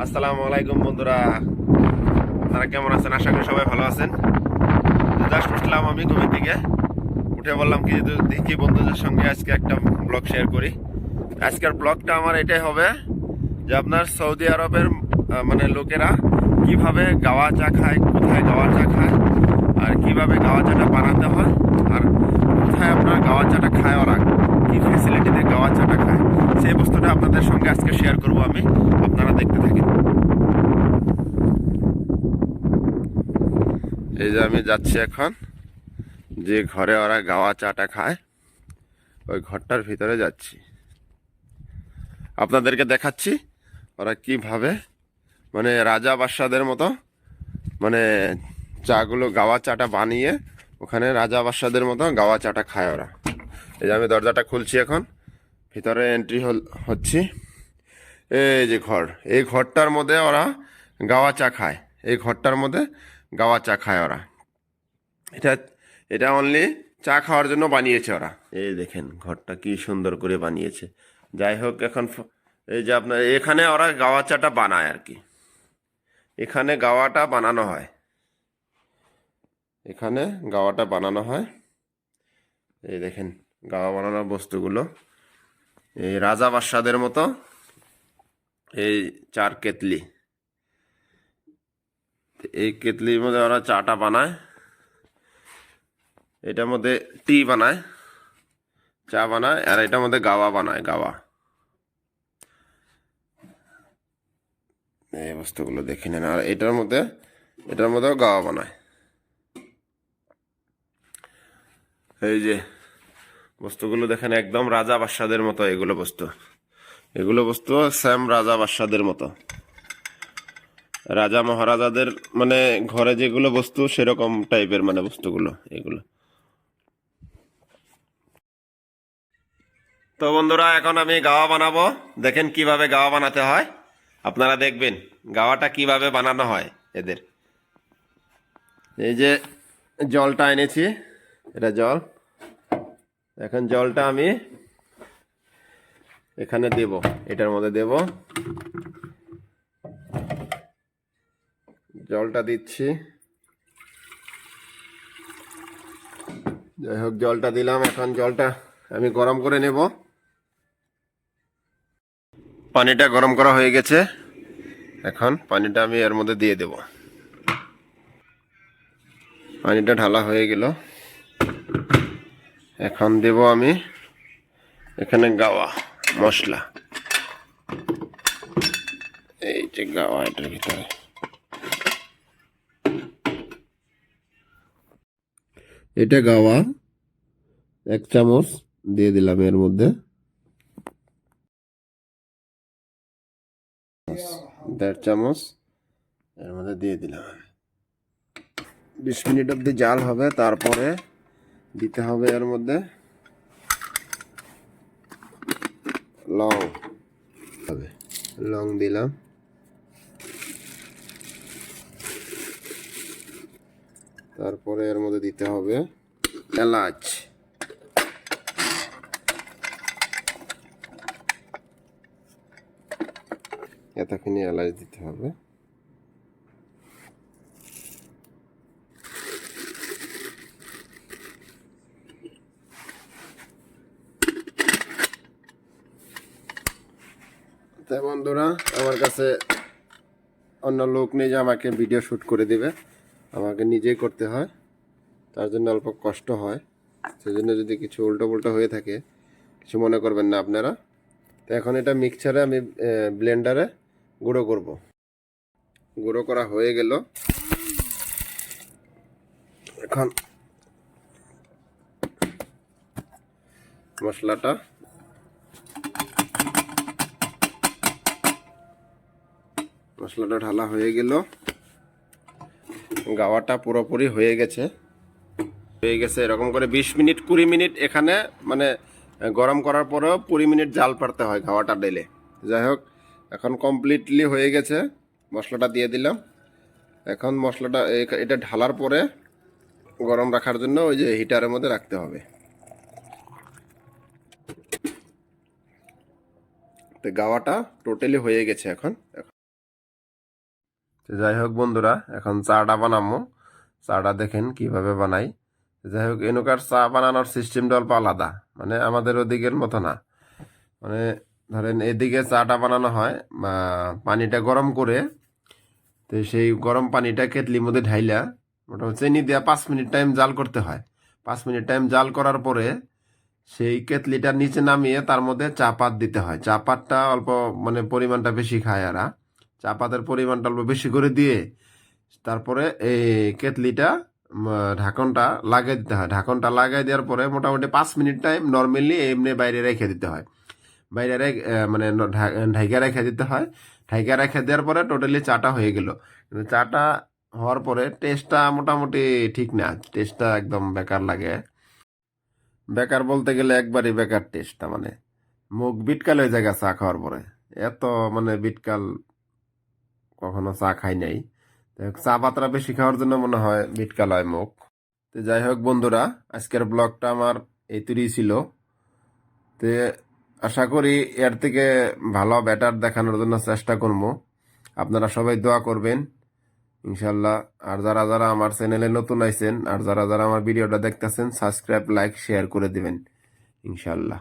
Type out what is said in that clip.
আসসালামু আলাইকুম বন্ধুরা, আপনারা কেমন আছেন? আশা করি সবাই ভালো আছেন। জাস্ট উঠলাম আমি ঘুমের থেকে, উঠে বললাম কি দেখি বন্ধুদের সঙ্গে আজকে একটা ব্লগ শেয়ার করি। আজকের ব্লগটা আমার এটাই হবে যে আপনার সৌদি আরবের মানে লোকেরা কিভাবে গাওয়া চা খায়, কোথায় গাওয়া চা খায়, আর কিভাবে গাওয়া চাটা বানাতে হয়, আর কোথায় আপনার গাওয়া চাটা খায়, ওরা কি ফেসিলিটিতে গাওয়া চাটা খায়, সেই বস্তুটা আপনাদের সঙ্গে আজকে শেয়ার করব আমি। আপনারা দেখতে থাকেন। এই যে আমি যাচ্ছি এখন যে ঘরে ওরা গাওয়া চাটা খায়, ওই ঘরটার ভিতরে যাচ্ছি, আপনাদেরকে দেখাচ্ছি ওরা কিভাবে মানে রাজা বাদশাদের মতো মানে চাগুলো গাওয়া চাটা বানিয়ে ওখানে রাজা বাদশাদের মতো গাওয়া চাটা খায় ওরা। এই যে আমি দরজাটা খুলছি, এখন ভিতরে এন্ট্রি হচ্ছি। এই যে ঘর, এই ঘরটার মধ্যে ওরা গাওয়া চা খায়, এই ঘরটার মধ্যে গাওয়া চা খায় ওরা। এটা এটা অনলি চা খাওয়ার জন্য বানিয়েছে ওরা। এই দেখেন ঘরটা কি সুন্দর করে বানিয়েছে। যাই হোক, এখন এই যে আপনার এখানে ওরা গাওয়া চাটা বানায় আর কি, এখানে গাওয়াটা বানানো হয়, এখানে গাওয়াটা বানানো হয়। এই দেখেন গাওয়া বানানোর বস্তুগুলো, এই রাজা বাদশাদের মতো এই চার কেতলি, এই কেতলির মধ্যে ওরা চাটা বানায়, এটার মধ্যে টি বানায়, চা বানায়, আর এটার মধ্যে গাওয়া বানায়, গাওয়া। এই বস্তুগুলো দেখে নেন। আর এটার মধ্যেও গাওয়া বানায়। এই যে বস্তুগুলো দেখেন একদম রাজা বাদশাদের মতো, এগুলো বস্তু সেম রাজা বাদশাদের মতো, রাজা মহারাজাদের মানে ঘরে যেগুলো বস্তু সেরকম টাইপের মানে বস্তুগুলো এগুলো। তো বন্ধুরা, এখন আমি গাওয়া বানাবো, দেখেন কিভাবে গাওয়া বানাতে হয়, আপনারা দেখবেন গাওয়াটা কিভাবে বানানো হয় এদের। এই যে জলটা এনেছি, এটা জল, এখন জলটা আমি এখানে দেব, এটার মধ্যে দেব, জলটা দিচ্ছি। যাই হোক জলটা দিলাম, এখন জলটা আমি গরম করে নেব। পানিটা গরম করা হয়ে গেছে, এখন পানিটা আমি এর মধ্যে দিয়ে দেব। পানিটা ঢালা হয়ে গেল, এখন দেব আমি এখানে গাওয়া মশলা। এই যে গাওয়া, এটার ভিতরে এটা গাওয়া 1 চামচ দিয়ে দিলাম, এর মধ্যে 1.5 চামচ এর মধ্যে দিয়ে দিলাম। 20 মিনিট অব্দি জাল হবে, তারপরে দিতে হবে এর মধ্যে লং, লং দিলাম, তারপরে এর মধ্যে দিতে হবে এলাচ, এতখানি এলাচ দিতে হবে। তাই বন্ধুরা, আমার কাছে অন্য লোক নেই যে আমাকে ভিডিও শ্যুট করে দেবে, আমাকে নিজেই করতে হয়, তার জন্য অল্প কষ্ট হয়। সেজন্য যদি কিছু উল্টো পুল্টো হয়ে থাকে কিছু মনে করবেন না আপনারা। তো এখন এটা মিক্সচারে আমি ব্লেন্ডারে গুঁড়ো করব। গুঁড়ো করা হয়ে গেল, এখন মশলাটা ঢালা হয়ে গেল, গাওয়াটা পুরোপুরি হয়ে গেছে। এরকম করে 20 মিনিট 20 মিনিট এখানে মানে গরম করার পরেও 20 মিনিট জাল পারতে হয় গাওয়াটা ঢেলে। যাই হোক, এখন কমপ্লিটলি হয়ে গেছে, মশলাটা দিয়ে দিলাম। এখন মশলাটা এটা ঢালার পরে গরম রাখার জন্য ওই যে হিটারের মধ্যে রাখতে হবে। তো গাওয়াটা টোটালি হয়ে গেছে এখন। তো যাই হোক বন্ধুরা, এখন চাটা বানাবো। চাটা দেখেন কিভাবে বানাই। যাই হোক, এনুকার চা বানানোর সিস্টেমটা অল্প আলাদা, মানে আমাদের ওদিকের মতো না। মানে ধরেন এদিকে চাটা বানানো হয় পানিটা গরম করে, তো সেই গরম পানিটা কেটলির মধ্যে ঢাইলা মোটামুটি চিনি দিয়া 5 মিনিট টাইম জাল করতে হয়। 5 মিনিট টাইম জাল করার পরে সেই কেটলিটা নিচে নামিয়ে তার মধ্যে চা পাত দিতে হয়। চা পাতটা অল্প, মানে পরিমাণটা বেশি খায় এরা। চা পাতের পরিমাণটা অল্প বেশি করে দিয়ে তারপরে এই কেটলিটা ঢাকনটা লাগিয়ে দিতে হয়। ঢাকনটা লাগিয়ে দেওয়ার পরে মোটামুটি 5 মিনিট টাইম নর্মালি এমনি বাইরে রেখে দিতে হয়। বাইরে মানে ঢাইকা রেখে দিতে হয়। ঢাইকা রেখে দেওয়ার পরে টোটালি চাটা হয়ে গেল। কিন্তু চাটা হওয়ার পরে টেস্টটা মোটামুটি ঠিক না, টেস্টটা একদম বেকার লাগে। বেকার বলতে গেলে একবারই বেকার টেস্টটা, মানে মুখ বিটকাল হয়ে যায় চা খাওয়ার পরে। এত মানে বিটকাল কখনো চা খাই নাই। চা পাতা বেশি খাওয়ার জন্য মনে হয় বিটকাল হয় মুখ। তো যাই হোক বন্ধুরা, আজকের ব্লগটা আমার এই তৈরি ছিল। তো আশা করি এর থেকে ভালো বেটার দেখানোর জন্য চেষ্টা করবো। আপনারা সবাই দোয়া করবেন ইনশাল্লাহ। আর যারা যারা আমার চ্যানেলে নতুন আইছেন আর যারা যারা আমার ভিডিওটা দেখতেছেন, সাবস্ক্রাইব, লাইক, শেয়ার করে দিবেন ইনশাল্লাহ।